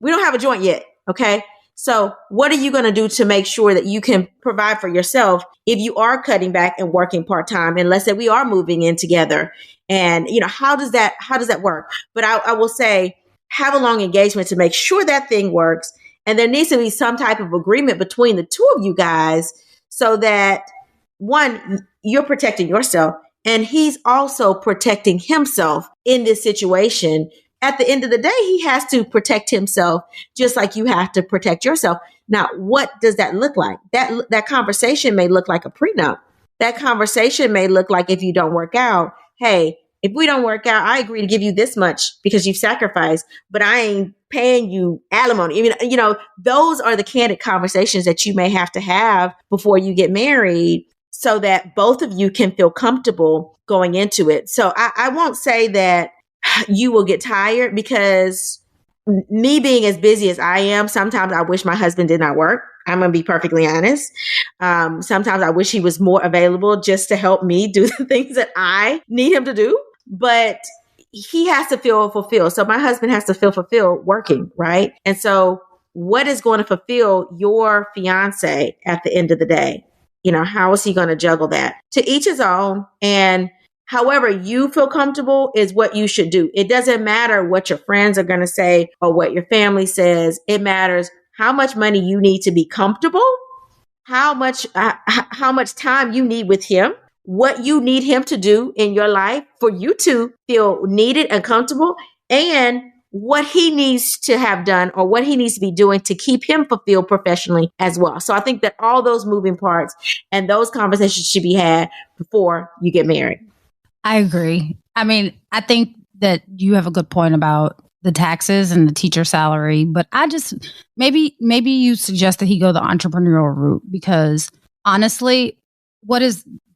We don't have a joint yet. Okay. So what are you going to do to make sure that you can provide for yourself if you are cutting back and working part-time? And let's say we are moving in together. And, how does that work? But I will say, have a long engagement to make sure that thing works. And there needs to be some type of agreement between the two of you guys so that, one, you're protecting yourself and he's also protecting himself in this situation. At the end of the day, he has to protect himself just like you have to protect yourself. Now, what does that look like? That conversation may look like a prenup. That conversation may look like, if you don't work out, hey, if we don't work out, I agree to give you this much because you've sacrificed, but I ain't paying you alimony. I mean, those are the candid conversations that you may have to have before you get married so that both of you can feel comfortable going into it. So I won't say that you will get tired, because me being as busy as I am, sometimes I wish my husband did not work. I'm going to be perfectly honest. Sometimes I wish he was more available just to help me do the things that I need him to do. But he has to feel fulfilled. So my husband has to feel fulfilled working, right? And so what is going to fulfill your fiance at the end of the day? How is he going to juggle that? To each his own. And however you feel comfortable is what you should do. It doesn't matter what your friends are going to say or what your family says. It matters how much money you need to be comfortable, how much time you need with him, what you need him to do in your life for you to feel needed and comfortable, and what he needs to have done or what he needs to be doing to keep him fulfilled professionally as well. So I think that all those moving parts and those conversations should be had before you get married. I agree. I mean, I think that you have a good point about the taxes and the teacher salary, but I just, maybe you suggest that he go the entrepreneurial route, because honestly,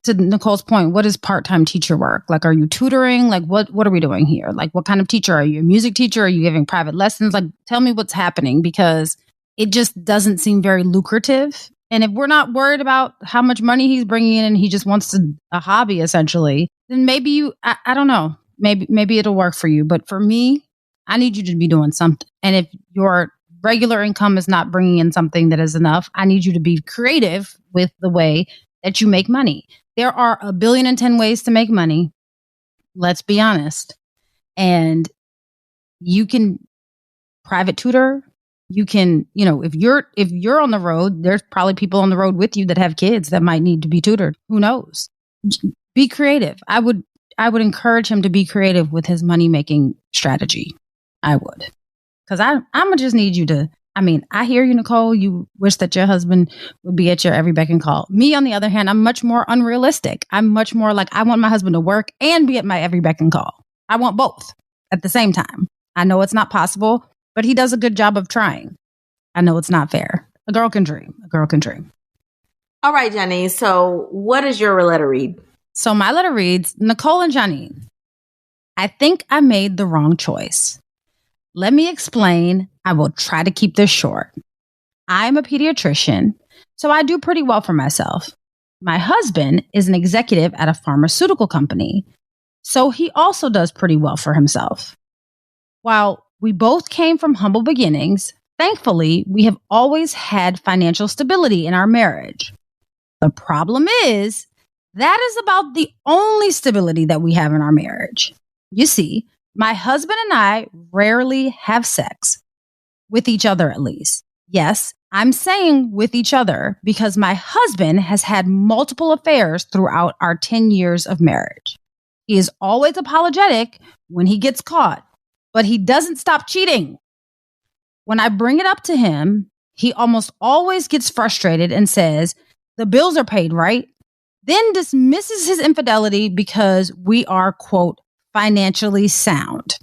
to Nicole's point, what is part-time teacher work? Like, are you tutoring? Like, what are we doing here? Like, what kind of teacher are you? A music teacher? Are you giving private lessons? Like, tell me what's happening, because it just doesn't seem very lucrative. And if we're not worried about how much money he's bringing in and he just wants a hobby essentially, then maybe I don't know, maybe it'll work for you. But for me, I need you to be doing something. And if your regular income is not bringing in something that is enough, I need you to be creative with the way that you make money. There are 1,010,000,000 ways to make money. Let's be honest. And you can private tutor. You can, if you're on the road, there's probably people on the road with you that have kids that might need to be tutored. Who knows? Be creative. I would encourage him to be creative with his money making strategy. I would, because I'm gonna just need you to. I mean, I hear you, Nicole. You wish that your husband would be at your every beck and call. Me, on the other hand, I'm much more unrealistic. I'm much more like, I want my husband to work and be at my every beck and call. I want both at the same time. I know it's not possible, but he does a good job of trying. I know it's not fair. A girl can dream. A girl can dream. All right, Janine. So what is your letter read? So my letter reads, Nicole and Janine, I think I made the wrong choice. Let me explain. I will try to keep this short. I'm a pediatrician, so I do pretty well for myself. My husband is an executive at a pharmaceutical company, so he also does pretty well for himself. While we both came from humble beginnings, thankfully, we have always had financial stability in our marriage. The problem is, that is about the only stability that we have in our marriage. You see, my husband and I rarely have sex. With each other, at least. Yes, I'm saying with each other because my husband has had multiple affairs throughout our 10 years of marriage. He is always apologetic when he gets caught, but he doesn't stop cheating. When I bring it up to him, he almost always gets frustrated and says, the bills are paid, right? Then dismisses his infidelity because we are, quote, financially sound.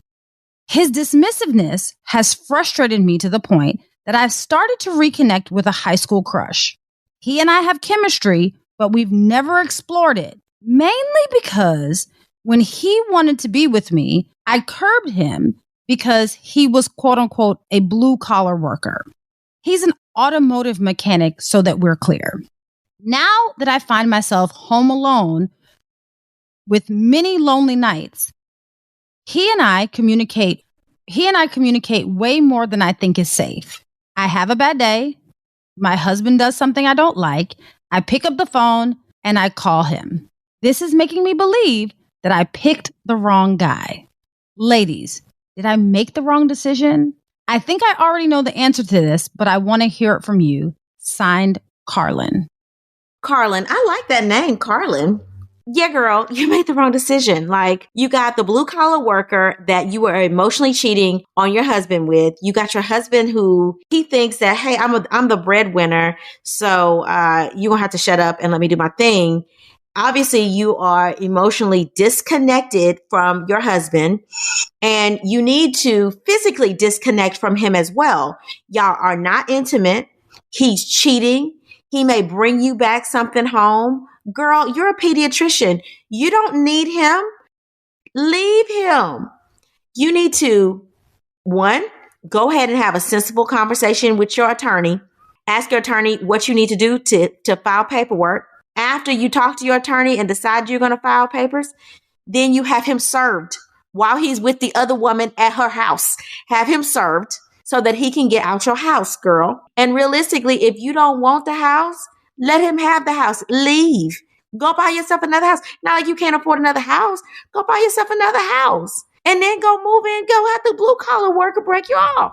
His dismissiveness has frustrated me to the point that I've started to reconnect with a high school crush. He and I have chemistry, but we've never explored it, mainly because when he wanted to be with me, I curbed him because he was, quote unquote, a blue collar worker. He's an automotive mechanic, so that we're clear. Now that I find myself home alone with many lonely nights, He and I communicate way more than I think is safe. I have a bad day. My husband does something I don't like. I pick up the phone and I call him. This is making me believe that I picked the wrong guy. Ladies, did I make the wrong decision? I think I already know the answer to this, but I want to hear it from you. Signed, Carlin. Carlin, I like that name, Carlin. Yeah, girl, you made the wrong decision. Like, you got the blue collar worker that you were emotionally cheating on your husband with. You got your husband who he thinks that, hey, I'm the breadwinner, so you gonna have to shut up and let me do my thing. Obviously, you are emotionally disconnected from your husband, and you need to physically disconnect from him as well. Y'all are not intimate. He's cheating. He may bring you back something home. Girl, you're a pediatrician. You don't need him. Leave him. You need to, one, go ahead and have a sensible conversation with your attorney. Ask your attorney what you need to do to file paperwork. After you talk to your attorney and decide you're going to file papers, then you have him served while he's with the other woman at her house. Have him served so that he can get out your house, girl. And realistically, if you don't want the house, let him have the house. Leave. Go buy yourself another house. Not like you can't afford another house. Go buy yourself another house. And then go move in. Go have the blue collar worker break you off.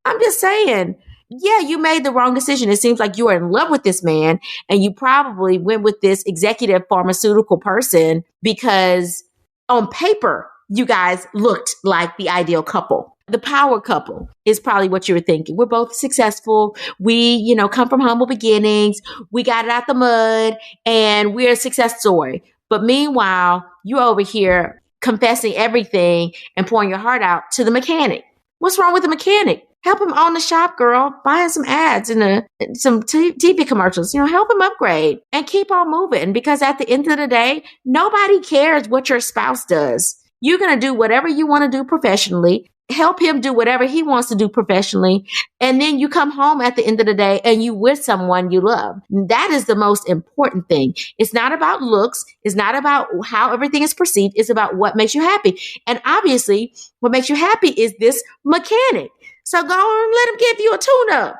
I'm just saying, yeah, you made the wrong decision. It seems like you are in love with this man and you probably went with this executive pharmaceutical person because on paper, you guys looked like the ideal couple. The power couple is probably what you were thinking. We're both successful. We, come from humble beginnings. We got it out the mud and we're a success story. But meanwhile, you're over here confessing everything and pouring your heart out to the mechanic. What's wrong with the mechanic? Help him own the shop, girl. Buy him some ads and some TV commercials. Help him upgrade and keep on moving. Because at the end of the day, nobody cares what your spouse does. You're going to do whatever you want to do professionally. Help him do whatever he wants to do professionally. And then you come home at the end of the day and you with someone you love. That is the most important thing. It's not about looks. It's not about how everything is perceived. It's about what makes you happy. And obviously, what makes you happy is this mechanic. So go and let him give you a tune-up.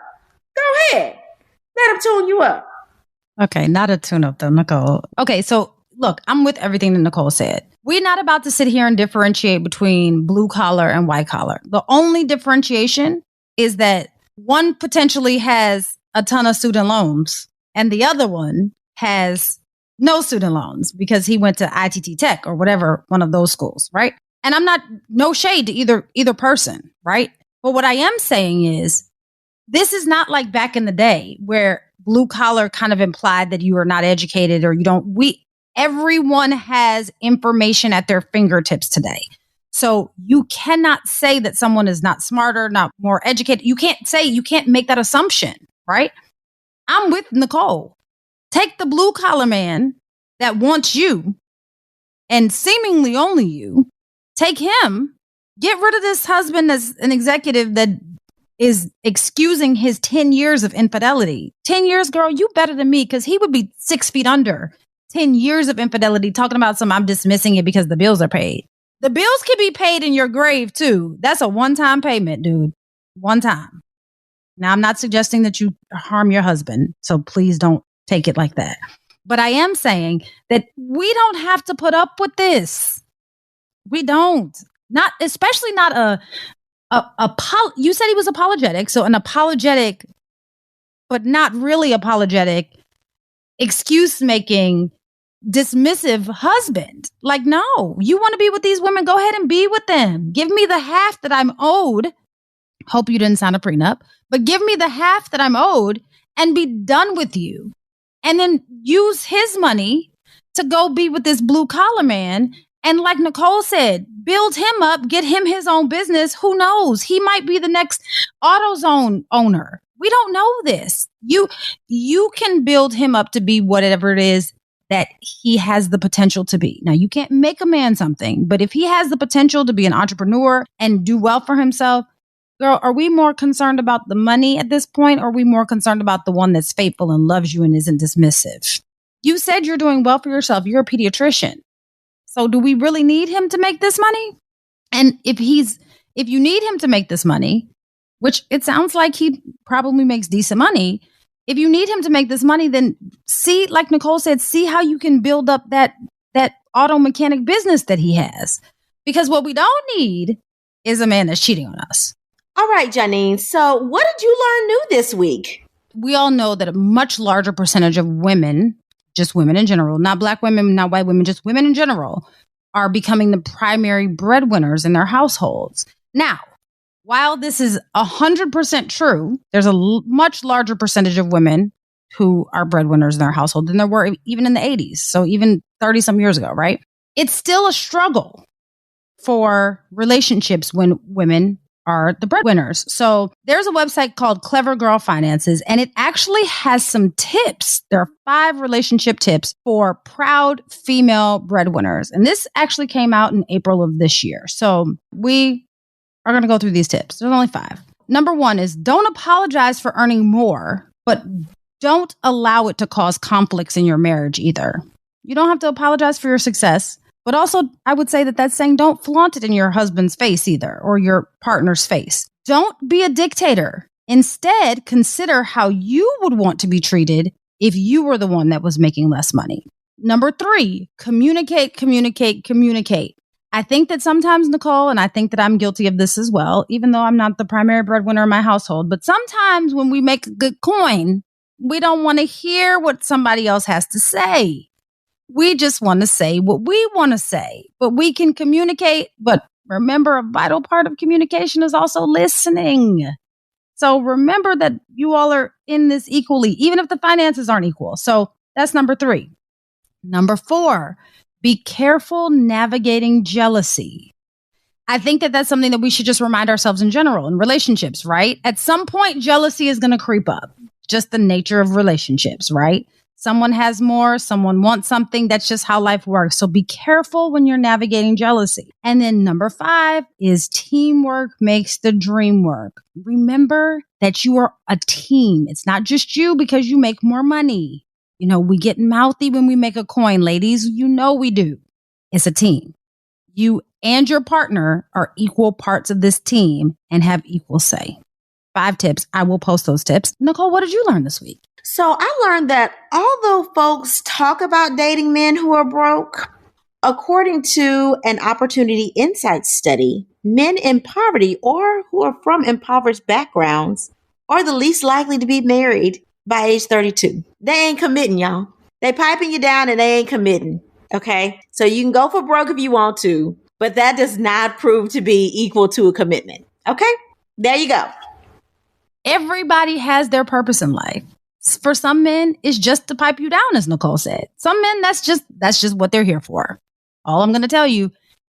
Go ahead. Let him tune you up. Okay, not a tune-up though, Nicole. Okay, so look, I'm with everything that Nicole said. We're not about to sit here and differentiate between blue collar and white collar. The only differentiation is that one potentially has a ton of student loans and the other one has no student loans because he went to ITT Tech or whatever, one of those schools, right? And I'm not, no shade to either person, right? But what I am saying is this is not like back in the day where blue collar kind of implied that you are not educated or you don't, everyone has information at their fingertips today. So you cannot say that someone is not smarter, not more educated. You can't make that assumption, right? I'm with Nicole. Take the blue collar man that wants you and seemingly only you, take him, get rid of this husband as an executive that is excusing his 10 years of infidelity. 10 years, girl, you better than me because he would be 6 feet under. 10 years of infidelity, talking about I'm dismissing it because the bills are paid. The bills can be paid in your grave too. That's a one-time payment, dude. One time. Now, I'm not suggesting that you harm your husband, so please don't take it like that. But I am saying that we don't have to put up with this. We don't. Not, especially not you said he was apologetic, so an apologetic, but not really apologetic, excuse-making, dismissive husband. Like, no, you want to be with these women, go ahead and be with them. Give me the half that I'm owed. Hope you didn't sign a prenup, but give me the half that I'm owed and be done with you. And then use his money to go be with this blue collar man. And like Nicole said, build him up, get him his own business. Who knows? He might be the next AutoZone owner. We don't know this. You can build him up to be whatever it is that he has the potential to be. Now, you can't make a man something, but if he has the potential to be an entrepreneur and do well for himself, girl, are we more concerned about the money at this point, or are we more concerned about the one that's faithful and loves you and isn't dismissive? You said you're doing well for yourself. You're a pediatrician. So do we really need him to make this money? And if you need him to make this money, which it sounds like he probably makes decent money. If you need him to make this money, then see, like Nicole said, see how you can build up that auto mechanic business that he has. Because what we don't need is a man that's cheating on us. All right, Janine. So what did you learn new this week? We all know that a much larger percentage of women, just women in general, not black women, not white women, just women in general, are becoming the primary breadwinners in their households. Now, while this is 100% true, there's a much larger percentage of women who are breadwinners in their household than there were even in the 80s. So even 30 some years ago, right? It's still a struggle for relationships when women are the breadwinners. So there's a website called Clever Girl Finances, and it actually has some tips. There are 5 relationship tips for proud female breadwinners. And this actually came out in April of this year. So we are going to go through these tips. There's only 5. Number 1 is don't apologize for earning more, but don't allow it to cause conflicts in your marriage either. You don't have to apologize for your success. But also, I would say that that's saying don't flaunt it in your husband's face either, or your partner's face. Don't be a dictator. Instead, consider how you would want to be treated if you were the one that was making less money. Number 3, communicate, communicate, communicate. I think that sometimes, Nicole, and I think that I'm guilty of this as well, even though I'm not the primary breadwinner in my household, but sometimes when we make a good coin, we don't want to hear what somebody else has to say. We just want to say what we want to say, but we can communicate. But remember, a vital part of communication is also listening. So remember that you all are in this equally, even if the finances aren't equal. So that's number 3. Number 4, be careful navigating jealousy. I think that that's something that we should just remind ourselves in general in relationships, right? At some point, jealousy is going to creep up. Just the nature of relationships, right? Someone has more, someone wants something. That's just how life works. So be careful when you're navigating jealousy. And then number 5 is teamwork makes the dream work. Remember that you are a team. It's not just you because you make more money. You know, we get mouthy when we make a coin, ladies. You know we do. It's a team. You and your partner are equal parts of this team and have equal say. 5 tips. I will post those tips. Nicole, what did you learn this week? So I learned that although folks talk about dating men who are broke, according to an Opportunity Insights study, men in poverty or who are from impoverished backgrounds are the least likely to be married by age 32. They ain't committing, y'all. They piping you down and they ain't committing. Okay. So you can go for broke if you want to, but that does not prove to be equal to a commitment. Okay. There you go. Everybody has their purpose in life. For some men, it's just to pipe you down, as Nicole said. Some men, that's just what they're here for. All I'm going to tell you,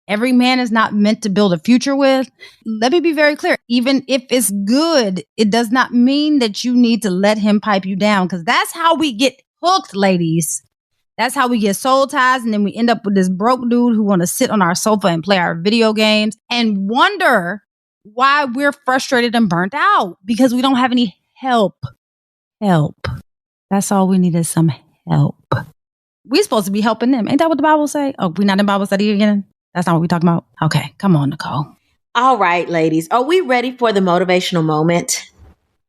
every man is not meant to build a future with. Let me be very clear. Even if it's good, it does not mean that you need to let him pipe you down, because that's how we get hooked, ladies. That's how we get soul ties, and then we end up with this broke dude who want to sit on our sofa and play our video games and wonder why we're frustrated and burnt out, because we don't have any help. That's all we need is some help. We're supposed to be helping them. Ain't that what the Bible say? Oh, we're not in Bible study again? That's not what we're talking about? Okay, come on, Nicole. All right, ladies. Are we ready for the motivational moment?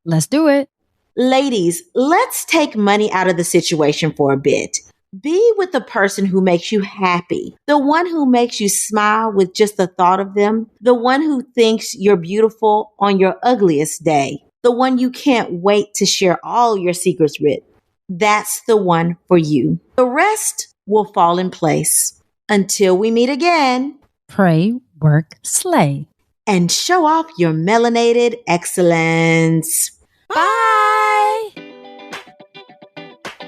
Let's do it. Ladies, let's take money out of the situation for a bit. Be with the person who makes you happy, the one who makes you smile with just the thought of them, the one who thinks you're beautiful on your ugliest day, the one you can't wait to share all your secrets with. That's the one for you. The rest will fall in place. Until we meet again. Pray, work, slay. And show off your melanated excellence. Bye!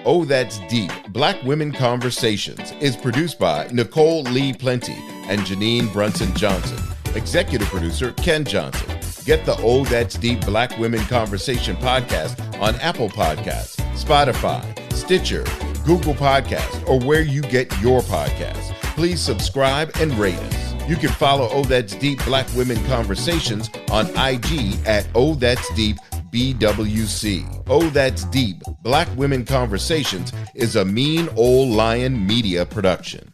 Oh, That's Deep, Black Women Conversations is produced by Nicole Lee Plenty and Janine Brunson Johnson. Executive producer, Ken Johnson. Get the Oh, That's Deep Black Women Conversation podcast on Apple Podcasts, Spotify, Stitcher, Google Podcasts, or where you get your podcasts. Please subscribe and rate us. You can follow Oh, That's Deep Black Women Conversations on IG at Oh, That's Deep BWC. Oh, That's Deep Black Women Conversations is a Mean Old Lion Media production.